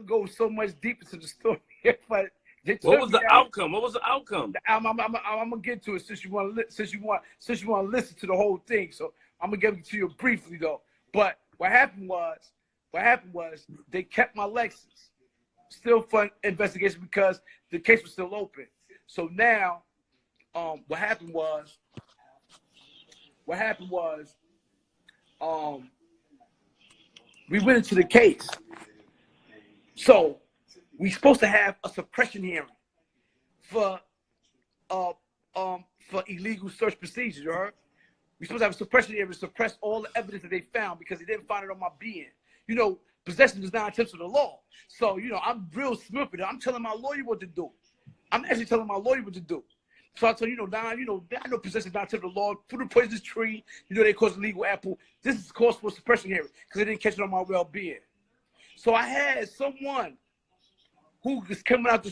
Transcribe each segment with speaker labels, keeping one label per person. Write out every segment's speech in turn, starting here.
Speaker 1: go so much deeper to the story, but they
Speaker 2: What
Speaker 1: took
Speaker 2: was
Speaker 1: me
Speaker 2: the
Speaker 1: out.
Speaker 2: outcome? What was the outcome?
Speaker 1: I'm gonna get to it since you want to listen to the whole thing. So I'm gonna give it to you briefly though. But what happened was they kept my Lexus still for investigation because the case was still open. So now, what happened was, we went into the case. So we supposed to have a suppression hearing for illegal search procedures. You heard? We supposed to have a suppression hearing to suppress all the evidence that they found because they didn't find it on my being. You know, possession is 9 tenths of the law. So you know, I'm real smooth with it. I'm telling my lawyer what to do. I'm actually telling my lawyer what to do. So I tell you, Don, I know possession is 9 tenths of the law. Put a poisonous tree. You know, they cause illegal apple. This is cause for suppression hearing because they didn't catch it on my well-being. So I had someone who was coming out the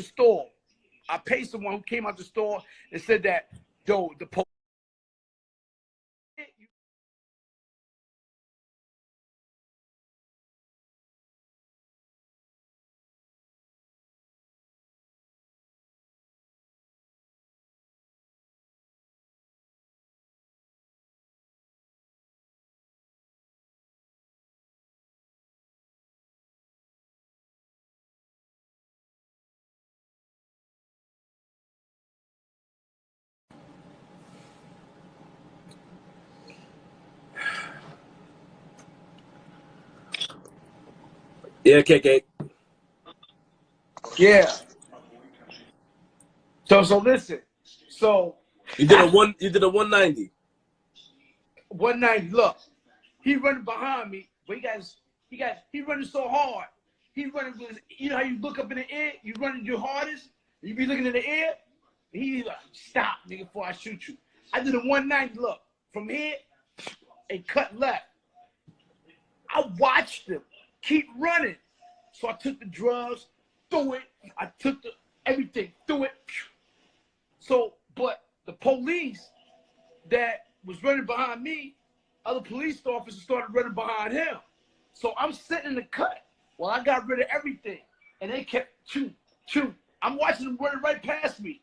Speaker 1: store. I paid someone who came out the store and said that, yo, the police.
Speaker 2: Yeah, KK.
Speaker 1: Yeah. So listen. So
Speaker 2: You did a 190.
Speaker 1: 190. Look, he running behind me, but he running so hard. He running with, you know how you look up in the air, you running your hardest, you be looking in the air. He like, stop, nigga, before I shoot you. I did a 190. Look, from here and cut left. I watched him keep running. So I took the drugs, threw it. I took the everything, threw it. So, but the police that was running behind me, other police officers started running behind him. So I'm sitting in the cut while I got rid of everything. And they kept choo, choo. I'm watching them running right past me,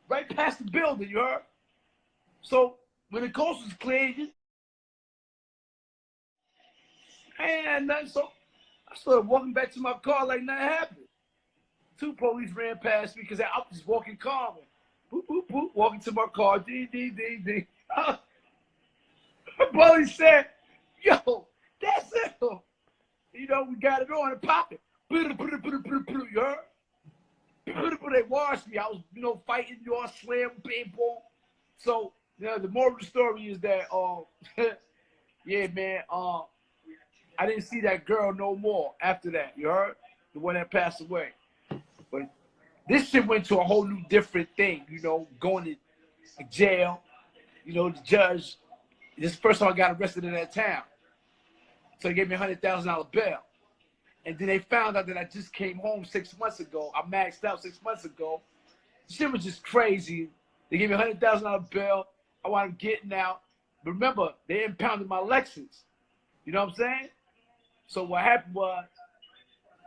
Speaker 1: right past the building, you heard? So when the coast was clear, I ain't had nothing. So I started walking back to my car like nothing happened. 2 police ran past me because I was just walking calm. Boop, boop, boop, walking to my car. D, D, D, D. Police said, yo, that's it. You know, we got it on and popping. You heard? They washed me. I was, fighting, slam, baseball. So, the moral of the story is that, yeah, man, I didn't see that girl no more after that. You heard? The one that passed away. But this shit went to a whole new different thing, going to jail. The judge, this is the first time I got arrested in that town. So they gave me a $100,000 bail. And then they found out that I just came home 6 months ago. I maxed out 6 months ago. Shit was just crazy. They gave me a $100,000 bail. I wound up getting out. But remember, they impounded my Lexus. You know what I'm saying? So what happened was,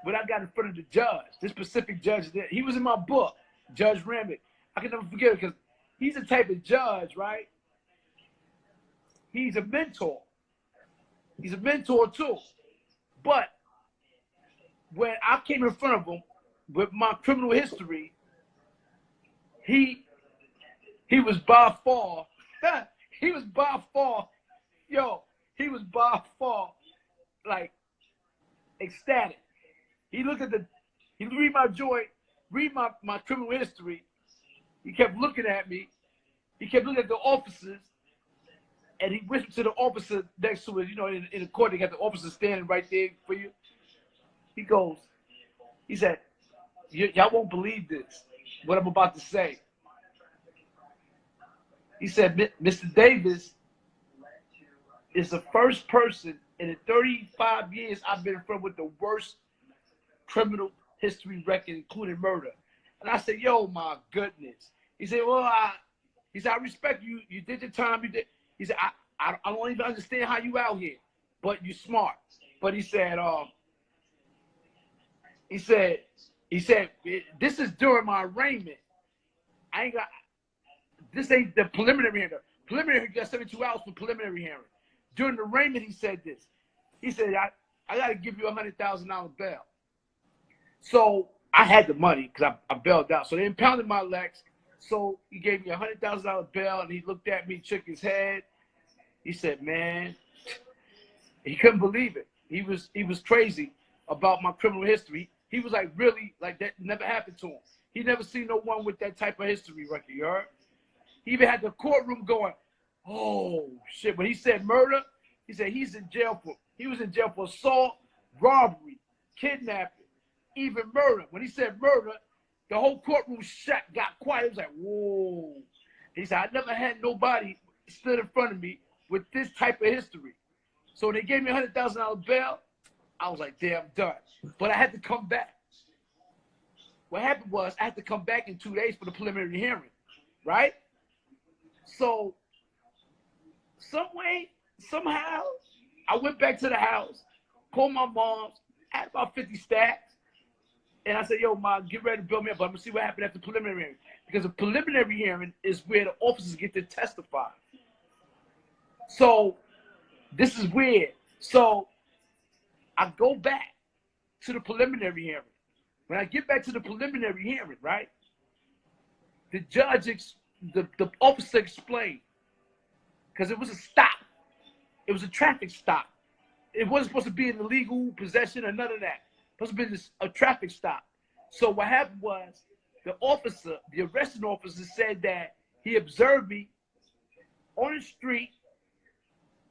Speaker 1: when I got in front of the judge, this specific judge, he was in my book, Judge Remick. I can never forget it because he's the type of judge, right? He's a mentor. He's a mentor too. But when I came in front of him with my criminal history, he was by far, he was by far like ecstatic. He looked at he read my joint, read my criminal history. He kept looking at me. He kept looking at the officers. And he whispered to the officer next to it, in the court, they got the officer standing right there for you. He said, y'all won't believe this, what I'm about to say. He said, Mr. Davis is the first person in the 35 years I've been in front with the worst criminal history record, including murder. And I said, yo, my goodness. He said, well, I respect you. You did your time. You did. He said, I don't even understand how you out here. but you smart. But he said, he said, this is during my arraignment. I ain't got, this ain't the preliminary hearing. Preliminary, you got 72 hours for preliminary hearing. During the arraignment, he said this. He said, I got to give you $100,000 bail. So I had the money because I bailed out. So they impounded my Lex. So he gave me $100,000 bail, and he looked at me, shook his head. He said, man, he couldn't believe it. He was crazy about my criminal history. He was like, really, like that never happened to him. He never seen no one with that type of history record, you heard? He even had the courtroom going, oh, shit. When he said murder, he said he was in jail for assault, robbery, kidnapping, even murder. When he said murder, the whole courtroom got quiet. It was like, whoa. He said, I never had nobody stood in front of me with this type of history. So when they gave me $100,000 bail, I was like, damn, done. But I had to come back. What happened was I had to come back in 2 days for the preliminary hearing, right? So somehow, I went back to the house, called my mom, had about 50 stacks, and I said, yo, Mom, get ready to build me up, but I'm going to see what happened after the preliminary hearing. Because the preliminary hearing is where the officers get to testify. So this is weird. So I go back to the preliminary hearing. When I get back to the preliminary hearing, right, the judge, the officer explained, because it was a stop. It was a traffic stop. It wasn't supposed to be an illegal possession or none of that. It was supposed to be a traffic stop. So what happened was the arresting officer said that he observed me on the street.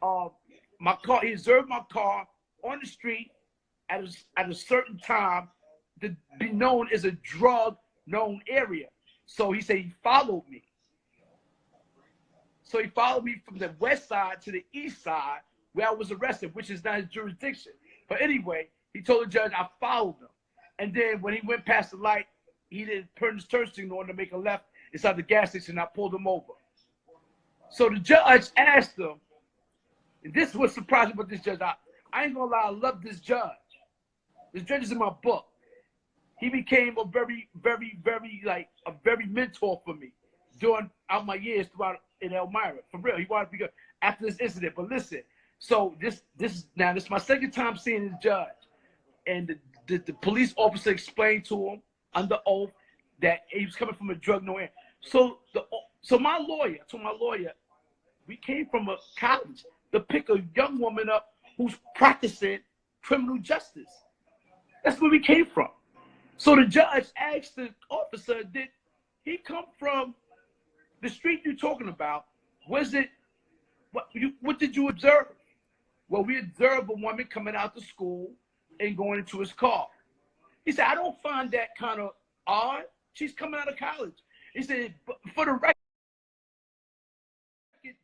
Speaker 1: He observed my car on the street at a certain time to be known as a drug known area. So he said he followed me. So he followed me from the west side to the east side where I was arrested, which is not his jurisdiction. But anyway, he told the judge I followed him. And then when he went past the light, he didn't turn his turn signal on to make a left inside the gas station. I pulled him over. So the judge asked him, and this was surprising about this judge. I ain't gonna lie, I love this judge. This judge is in my book. He became a very, very, very, like, a very mentor for me during my years throughout in Elmira. For real, he wanted to be good after this incident. But listen, so this is my second time seeing this judge. And the police officer explained to him under oath that he was coming from a drug no end. So my lawyer, we came from a college to pick a young woman up who's practicing criminal justice. That's where we came from. So the judge asked the officer, did he come from the street you're talking about? Was it, what did you observe? Well, we observed a woman coming out to school and going into his car. He said, I don't find that kind of odd. She's coming out of college. He said, but for the record,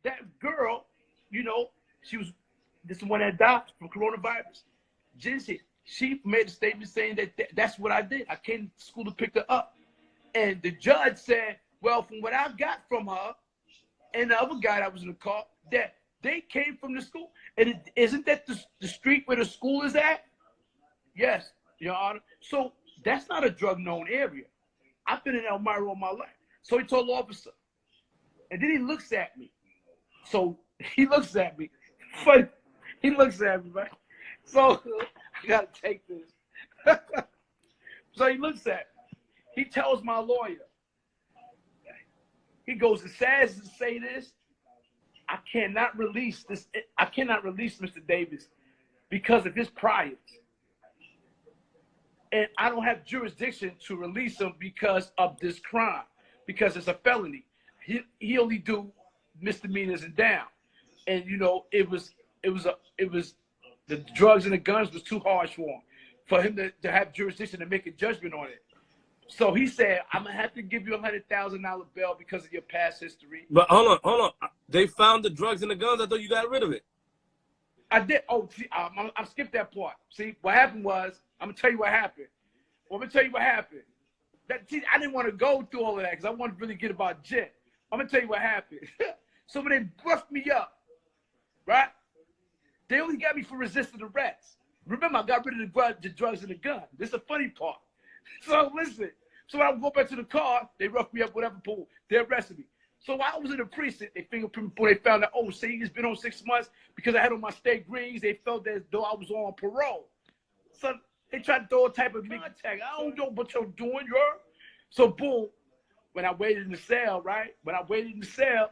Speaker 1: that girl, you know, this is one that died from coronavirus. She made a statement saying that that's what I did. I came to school to pick her up. And the judge said, well, from what I got from her and the other guy that was in the car, that they came from the school. And isn't that the street where the school is at? Yes, Your Honor. So that's not a drug known area. I've been in Elmira all my life. So he told the officer. And then he looks at me. So he looks at me. Funny. He looks at me, right? So I gotta take this. So he looks at me. He tells my lawyer. He goes, as sad as to say this, I cannot release this. I cannot release Mr. Davis because of his priors. And I don't have jurisdiction to release him because of this crime, because it's a felony. He only do misdemeanors and down. And you know, it was the drugs and the guns was too harsh for him to have jurisdiction to make a judgment on it. So he said, I'm gonna have to give you $100,000 bail because of your past history.
Speaker 2: But hold on. They found the drugs and the guns. I thought you got rid of it.
Speaker 1: I did. Oh, see, I skipped that part. See, what happened was, I'm gonna tell you what happened. I didn't want to go through all of that because I wanted to really get about Jet. I'm gonna tell you what happened. So when they roughed me up, right? They only got me for resisting arrest. Remember, I got rid of the drugs and the gun. This is the funny part. So listen. So when I go back to the car, they roughed me up, whatever, pool. They arrested me. So while I was in the precinct, they fingerprint before they found out, oh, see, he's been on 6 months because I had on my state greens. They felt as though I was on parole. So they tried to throw a type of contact. I don't know what you're doing, you heard? So boom, when I waited in the cell, right? When I waited in the cell,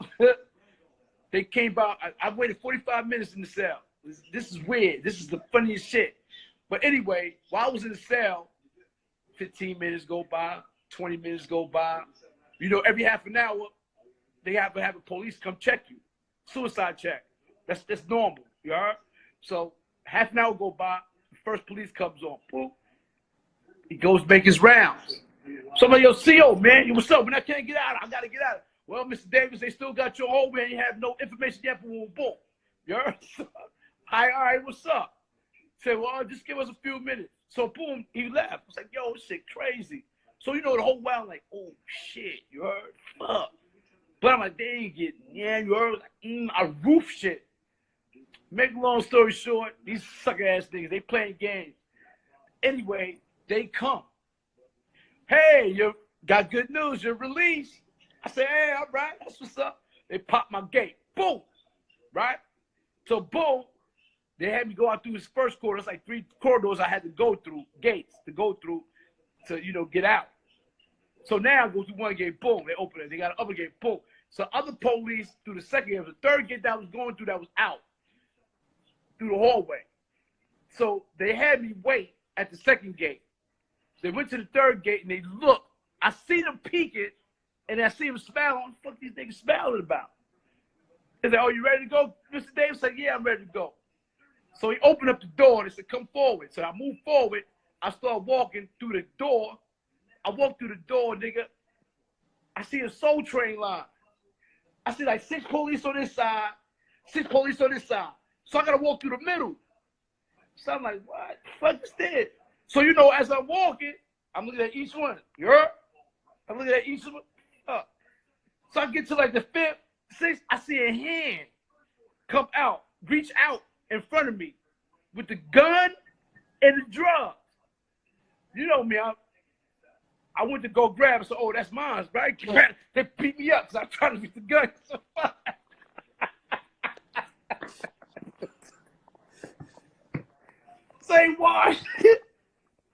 Speaker 1: they came by. I waited 45 minutes in the cell. This is weird. This is the funniest shit. But anyway, while I was in the cell, 15 minutes go by, 20 minutes go by. You know, every half an hour, they have to have a police come check you. Suicide check. That's normal, you heard? So half an hour go by, the first police comes on. Boom. He goes make his rounds. Somebody, yo, CO, man, what's up? When I can't get out, I got to get out. Well, Mr. Davis, they still got your hold, man. You have no information yet, boom, boom. You heard? All right, what's up? Said, well, just give us a few minutes. So, boom, he left. I was like, yo, this shit crazy. So, you know, the whole while, like, oh, shit, you heard? Fuck. But I'm like, they ain't getting, yeah, you heard? Like, I roof shit. Make a long story short, these sucker-ass niggas, they playing games. Anyway, they come. Hey, you got good news, you're released. I said, hey, all right, that's what's up. They popped my gate. Boom. Right? So, boom. They had me go out through this first corridor. It's like 3 corridors I had to go through, gates to go through to, you know, get out. So now I go through one gate, boom, they open it. They got an other gate, boom. So other police through the second gate, the third gate that I was going through that was out through the hallway. So they had me wait at the second gate. They went to the third gate and they looked. I see them peeking and I see them smiling. What the fuck these niggas smiling about? They said, oh, you ready to go, Mr. Davis? I said, yeah, I'm ready to go. So he opened up the door and they said, come forward. So I moved forward. I started walking through the door. I walked through the door, nigga. I see a Soul Train line. I see like 6 police on this side, 6 police on this side. So I got to walk through the middle. So I'm like, what the fuck is this? So, you know, as I'm walking, I'm looking at each one. You heard? I'm looking at each one. So I get to like the 5th, 6th, I see a hand come out, reach out in front of me with the gun and the drugs. You know me, I went to go grab it. So, oh, that's mine, right? They beat me up because I tried to get the gun. So they washed it.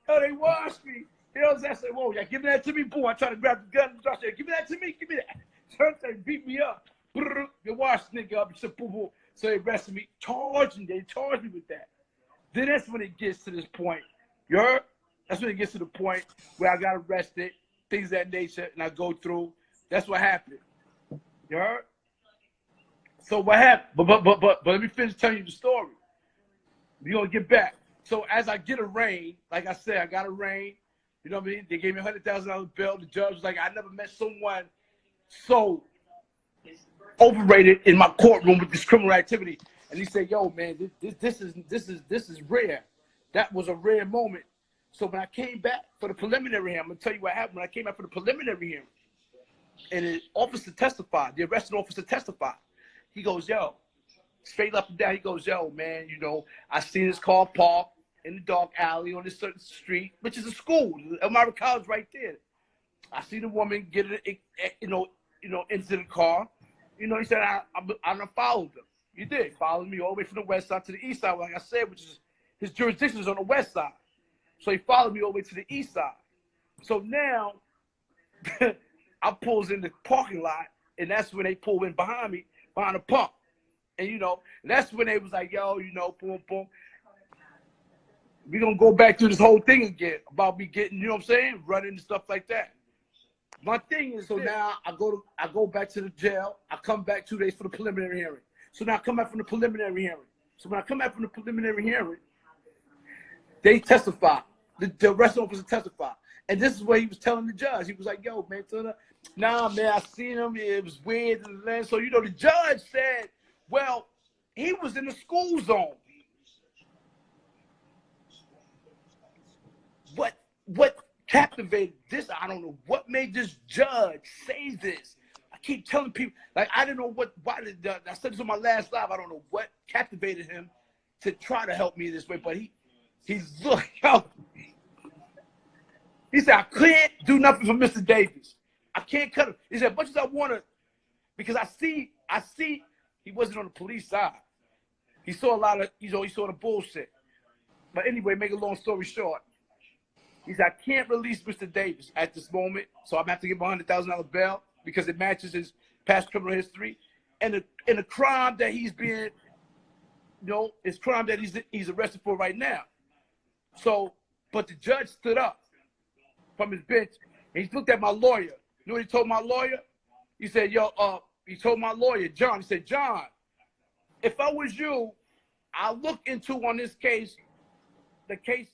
Speaker 1: Oh, they washed me. You know what I'm saying? I said, whoa, yeah, give me that to me, boy. I tried to grab the gun. I said, give me that to me. Give me that. So they beat me up. They washed the nigga up. Said, boo, boo. So they arrested me. They charged me with that. Then that's when it gets to this point. You heard? That's when it gets to the point where I got arrested, things of that nature, and I go through. That's what happened. You heard? So what happened? But let me finish telling you the story. We're gonna get back. So as I get arraigned, like I said, I got arraigned. You know what I mean? They gave me a $100,000 bill. The judge was like, I never met someone so overrated in my courtroom with this criminal activity. And he said, yo, man, this is rare. That was a rare moment. So when I came back for the preliminary hearing, I'm gonna tell you what happened. When I came back for the preliminary hearing, and the officer testified, the arresting officer testified. He goes, yo, straight up and down, he goes, yo, man, you know, I seen this car parked in the dark alley on this certain street, which is a school, Elmira College right there. I see the woman get it, you know, into the car. You know, he said, I followed them. You did. Followed me all the way from the west side to the east side, like I said, which is his jurisdiction is on the west side. So he followed me all the way to the east side. So now I pulls in the parking lot, and that's when they pull in behind me, behind the pump. And, you know, that's when they was like, yo, you know, boom, boom. We're going to go back through this whole thing again about me getting, you know what I'm saying, running and stuff like that. My thing is, so now I go back to the jail. I come back 2 days for the preliminary hearing. So now I come back from the preliminary hearing. So when I come back from the preliminary hearing, they testify. The arresting officer testified. And this is what he was telling the judge. He was like, yo, man, nah, man, I seen him. It was weird. So, you know, the judge said, well, he was in the school zone. What captivated this? I don't know what made this judge say this. I keep telling people, like, I didn't know why I said this on my last live. I don't know what captivated him to try to help me this way, but he's look, yo. He said, I can't do nothing for Mr. Davis. I can't cut him. He said, as much as I want to, because I see he wasn't on the police side. He saw a lot of, he saw the bullshit. But anyway, make a long story short, he said, I can't release Mr. Davis at this moment, so I'm going to have to give him $100,000 bail because it matches his past criminal history. And the crime that he's being, is crime that he's arrested for right now. So, but the judge stood up from his bench, and he looked at my lawyer. You know what he told my lawyer? He said, he told my lawyer, John, he said, John, if I was you, I'll look into on this case, the case